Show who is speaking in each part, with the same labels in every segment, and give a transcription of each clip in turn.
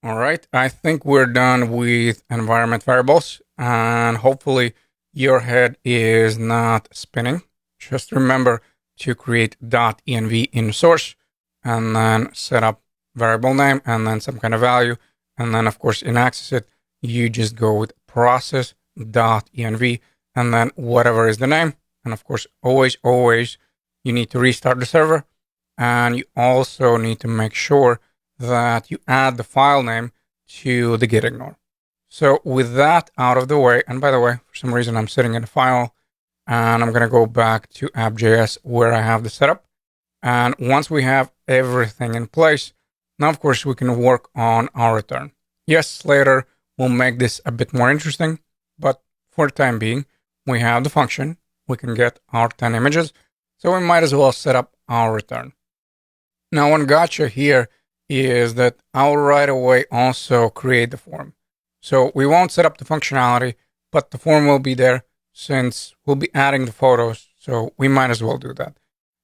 Speaker 1: All right. I think we're done with environment variables, and hopefully your head is not spinning. Just remember to create .env in source and then set up variable name and then some kind of value. And then, of course, in access it, you just go with process.env and then whatever is the name. And of course, always, you need to restart the server. And you also need to make sure that you add the file name to the git ignore. So with that out of the way, and by the way, for some reason I'm sitting in a file and I'm going to go back to app.js where I have the setup. And once we have everything in place, now of course we can work on our return. Yes, later we'll make this a bit more interesting, but for the time being, we have the function. We can get our 10 images. So we might as well set up our return. Now, one gotcha here is that I'll right away also create the form. So we won't set up the functionality, but the form will be there since we'll be adding the photos. So we might as well do that.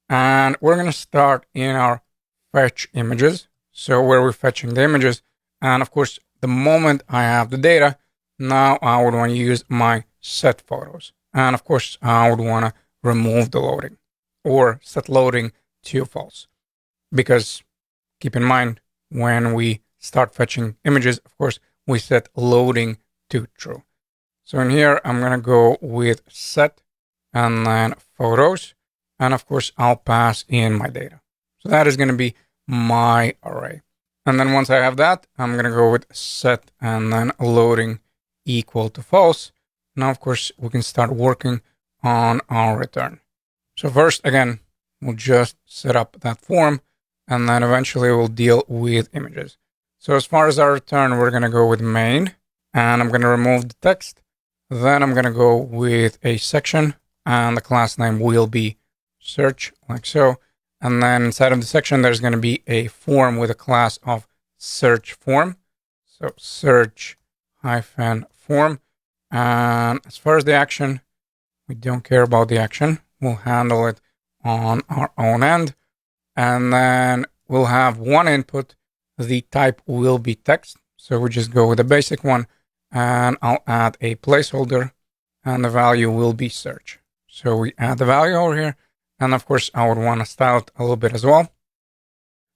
Speaker 1: And we're going to start in our fetch images. So where we're fetching the images. And of course, the moment I have the data, now I would want to use my set photos. And of course, I would want to remove the loading or set loading to false. Because keep in mind, when we start fetching images, of course, we set loading to true. So in here, I'm going to go with set and then photos. And of course, I'll pass in my data. So that is going to be my array. And then once I have that, I'm going to go with set and then loading equal to false. Now, of course, we can start working on our return. So first, again, we'll just set up that form and then eventually we'll deal with images. So as far as our return, we're going to go with main and I'm going to remove the text. Then I'm going to go with a section and the class name will be search like so. And then inside of the section, there's going to be a form with a class of search form. So search hyphen form. And as far as the action, we don't care about the action. We'll handle it on our own end. And then we'll have one input. The type will be text. So we just go with the basic one and I'll add a placeholder and the value will be search. So we add the value over here. And of course, I would want to style it a little bit as well.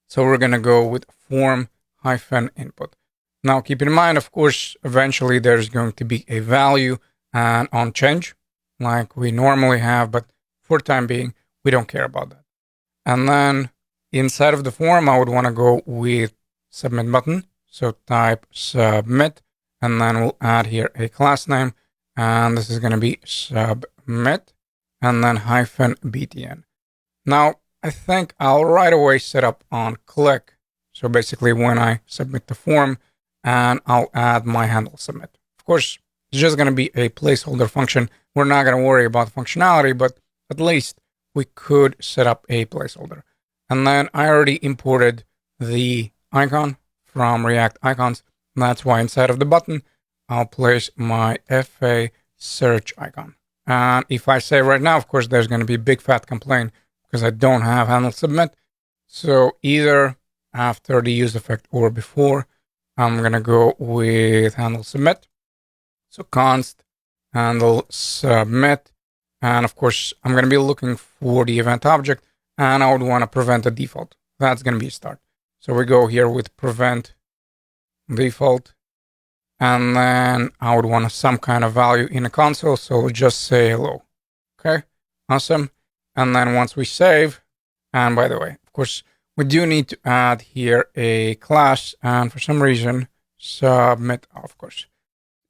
Speaker 1: So we're going to go with form hyphen input. Now, keep in mind, of course, eventually there's going to be a value and on change like we normally have, but for the time being, we don't care about that. And then inside of the form, I would want to go with submit button. So type submit, and then we'll add here a class name, and this is going to be submit, and then hyphen btn. Now, I think I'll right away set up on click. So basically, when I submit the form, and I'll add my handle submit. Of course, it's just going to be a placeholder function. We're not going to worry about the functionality, but at least we could set up a placeholder. And then I already imported the icon from React Icons. And that's why inside of the button, I'll place my FA search icon. And if I say right now, of course, there's going to be a big fat complaint because I don't have handle submit. So either after the use effect or before, I'm going to go with handle submit. So const handle submit. And of course, I'm going to be looking for the event object and I would want to prevent the default. That's going to be a start. So we go here with prevent default. And then I would want some kind of value in the console. So we'll just say hello. Okay. Awesome. And then once we save, and by the way, of course, we do need to add here a class. And for some reason, submit, of course,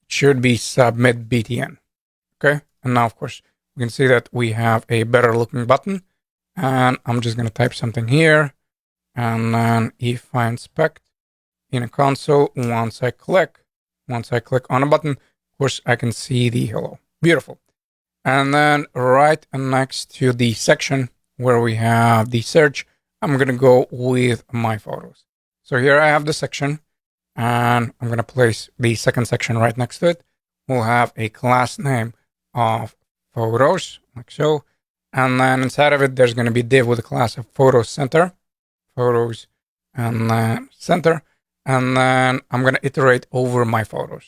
Speaker 1: it should be submit btn. Okay. And now, of course, we can see that we have a better looking button. And I'm just going to type something here. And then if I inspect in a console, once I click on a button, of course, I can see the hello. Beautiful. And then right next to the section where we have the search, I'm going to go with my photos. So here I have the section and I'm going to place the second section right next to it. We'll have a class name of photos like so. And then inside of it, there's going to be div with a class of photos center, photos and then center. and then I'm going to iterate over my photos.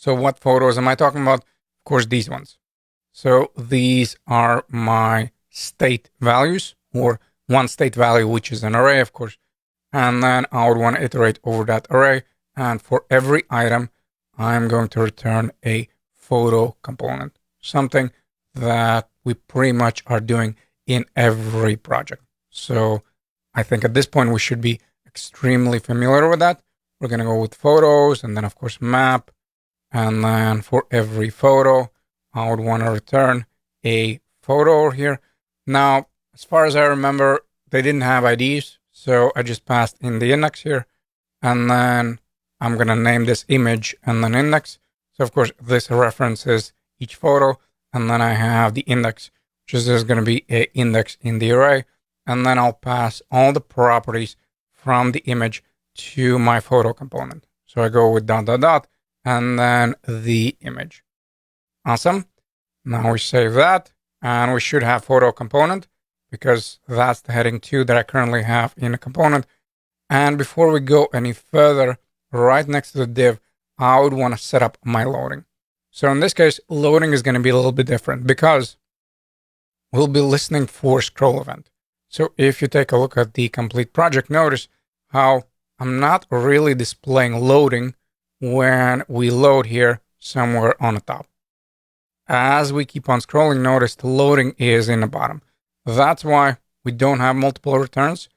Speaker 1: So what photos am I talking about? Of course, these ones. So these are my state values, or one state value, which is an array, of course. And then I would want to iterate over that array. And for every item, I'm going to return a photo component, something that we pretty much are doing in every project. So I think at this point, we should be extremely familiar with that. We're going to go with photos and then, of course, map. And then for every photo, I would want to return a photo over here. Now, as far as I remember, they didn't have IDs. So I just passed in the index here. And then I'm going to name this image and then index. So, of course, this references each photo. And then I have the index, which is going to be an index in the array. And then I'll pass all the properties from the image to my photo component. So I go with dot, dot, dot, and then the image. Awesome. Now we save that, and we should have photo component because that's the heading 2 that I currently have in a component. And before we go any further, right next to the div, I would want to set up my loading. So in this case, loading is going to be a little bit different because we'll be listening for scroll event. So if you take a look at the complete project, notice how I'm not really displaying loading when we load here somewhere on the top. As we keep on scrolling, notice the loading is in the bottom. That's why we don't have multiple returns.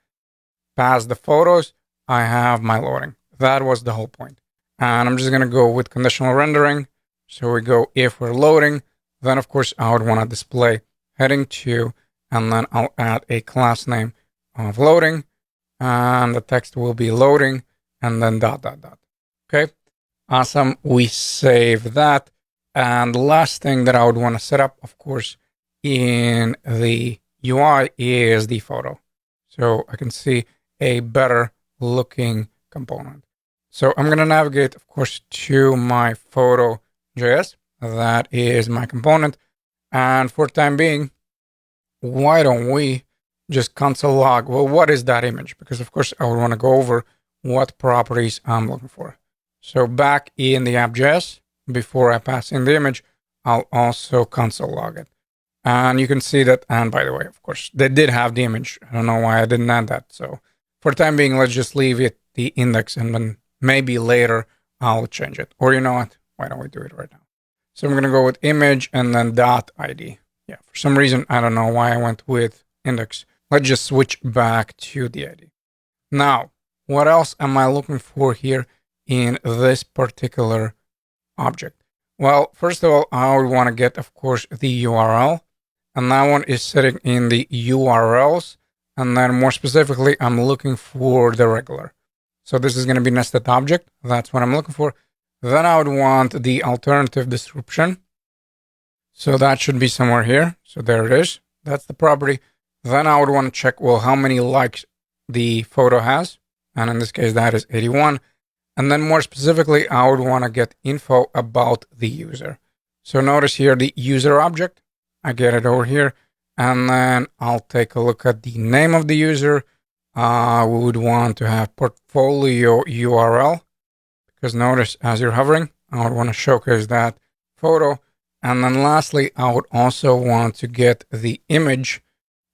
Speaker 1: Past the photos, I have my loading. That was the whole point. And I'm just going to go with conditional rendering. So we go if we're loading, then of course I would want to display heading 2, and then I'll add a class name of loading, and the text will be loading, and then dot, dot, dot. Okay. Awesome. We save that. And the last thing that I would want to set up, of course, in the UI is the photo. So I can see a better looking component. So I'm going to navigate, of course, to my photo.js. That is my component. And for time being, why don't we just console log? Well, what is that image? Because, of course, I would want to go over what properties I'm looking for. So back in the app.js, before I pass in the image, I'll also console log it. And you can see that, and by the way, of course, they did have the image. I don't know why I didn't add that. So for the time being, let's just leave it the index, and then maybe later I'll change it. Or you know what? Why don't we do it right now? So I'm going to go with image and then dot ID. Yeah, for some reason, I don't know why I went with index. Let's just switch back to the ID. Now, what else am I looking for here in this particular object? Well, first of all, I would want to get, of course, the URL. And that one is sitting in the URLs. And then more specifically, I'm looking for the regular. So this is going to be nested object. That's what I'm looking for. Then I would want the alternative description. So that should be somewhere here. So there it is. That's the property. Then I would want to check, well, how many likes the photo has. And in this case, that is 81. And then more specifically, I would want to get info about the user. So notice here the user object. I get it over here. And then I'll take a look at the name of the user. We would want to have portfolio URL. Because notice as you're hovering, I would want to showcase that photo. And then lastly, I would also want to get the image.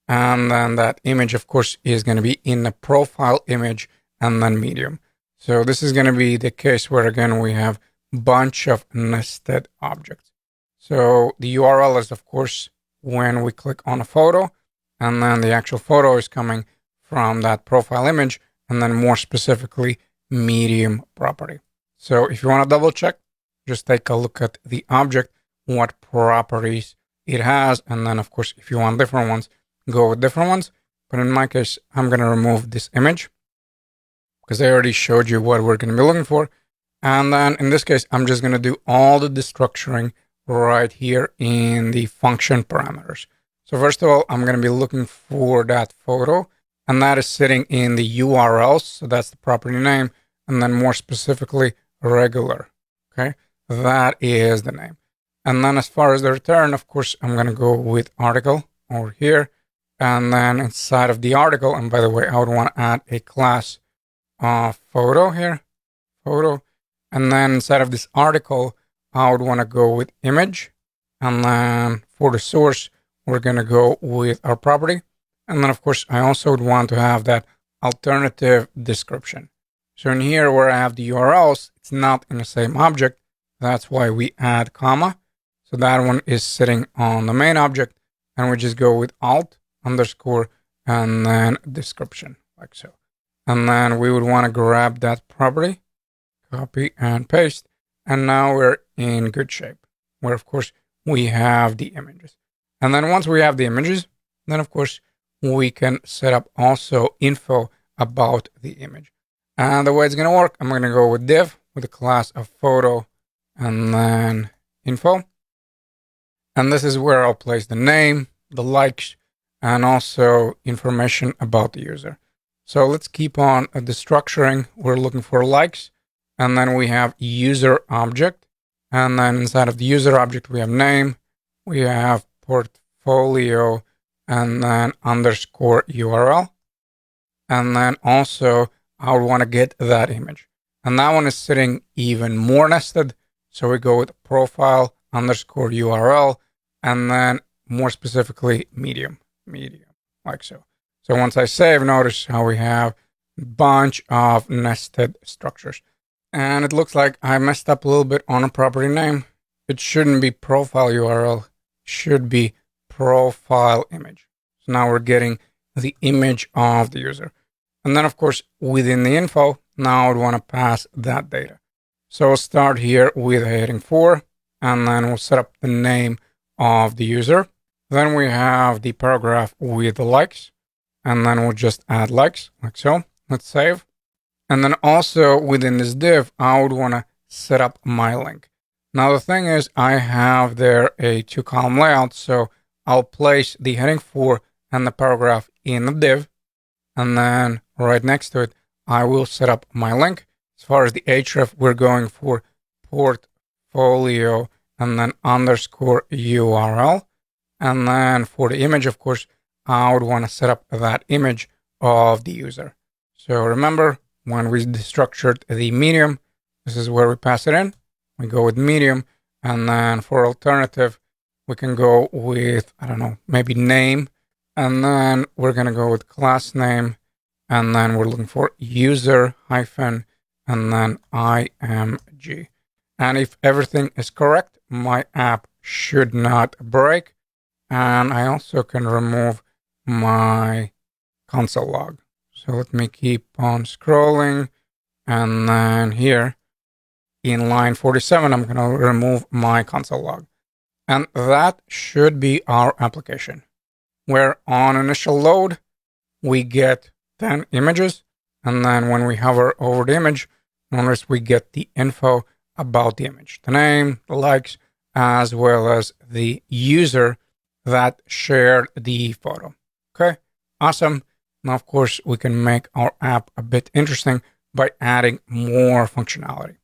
Speaker 1: And then that image, of course, is going to be in the profile image and then medium. So this is going to be the case where, again, we have a bunch of nested objects. So the URL is, of course, when we click on a photo, and then the actual photo is coming from that profile image, and then more specifically, medium property. So if you want to double check, just take a look at the object, what properties it has. And then, of course, if you want different ones, go with different ones. But in my case, I'm going to remove this image because I already showed you what we're going to be looking for. And then in this case, I'm just going to do all the destructuring right here in the function parameters. So first of all, I'm going to be looking for that photo, and that is sitting in the URLs. So that's the property name. And then more specifically, regular. Okay. That is the name. And then as far as the return, of course, I'm going to go with article over here. And then inside of the article, and by the way, I would want to add a class photo here, photo. And then inside of this article, I would want to go with image. And then for the source, we're going to go with our property. And then, of course, I also would want to have that alternative description. So in here where I have the URLs, it's not in the same object. That's why we add comma. So that one is sitting on the main object, and we just go with alt underscore and then description like so. And then we would want to grab that property, copy and paste. And now we're in good shape where, of course, we have the images. And then once we have the images, then of course, we can set up also info about the image. And the way it's going to work, I'm going to go with div with a class of photo and then info. And this is where I'll place the name, the likes, and also information about the user. So let's keep on the structuring. We're looking for likes, and then we have user object. And then inside of the user object, we have name, we have portfolio, and then underscore URL. And then also I would want to get that image. And that one is sitting even more nested. So we go with profile underscore URL, and then more specifically, medium, like so. So once I save, notice how we have a bunch of nested structures. And it looks like I messed up a little bit on a property name. It shouldn't be profile URL, it should be profile image. So now we're getting the image of the user. And then, of course, within the info, now I would want to pass that data. So we'll start here with a heading 4, and then we'll set up the name of the user. Then we have the paragraph with the likes, and then we'll just add likes like so. Let's save. And then also within this div, I would want to set up my link. Now, the thing is, I have there a 2-column layout, so I'll place the heading 4 and the paragraph in the div. And then right next to it, I will set up my link. As far as the href, we're going for portfolio and then underscore URL. And then for the image, of course, I would want to set up that image of the user. So remember, when we destructured the medium, this is where we pass it in. We go with medium. And then for alternative, we can go with, I don't know, maybe name. And then we're going to go with class name. And then we're looking for user hyphen and then img. And if everything is correct, my app should not break. And I also can remove my console log. So let me keep on scrolling. And then here in line 47, I'm going to remove my console log. And that should be our application, where on initial load, we get 10 images. And then when we hover over the image, notice we get the info about the image, the name, the likes, as well as the user that shared the photo. Okay, awesome. Now, of course, we can make our app a bit interesting by adding more functionality.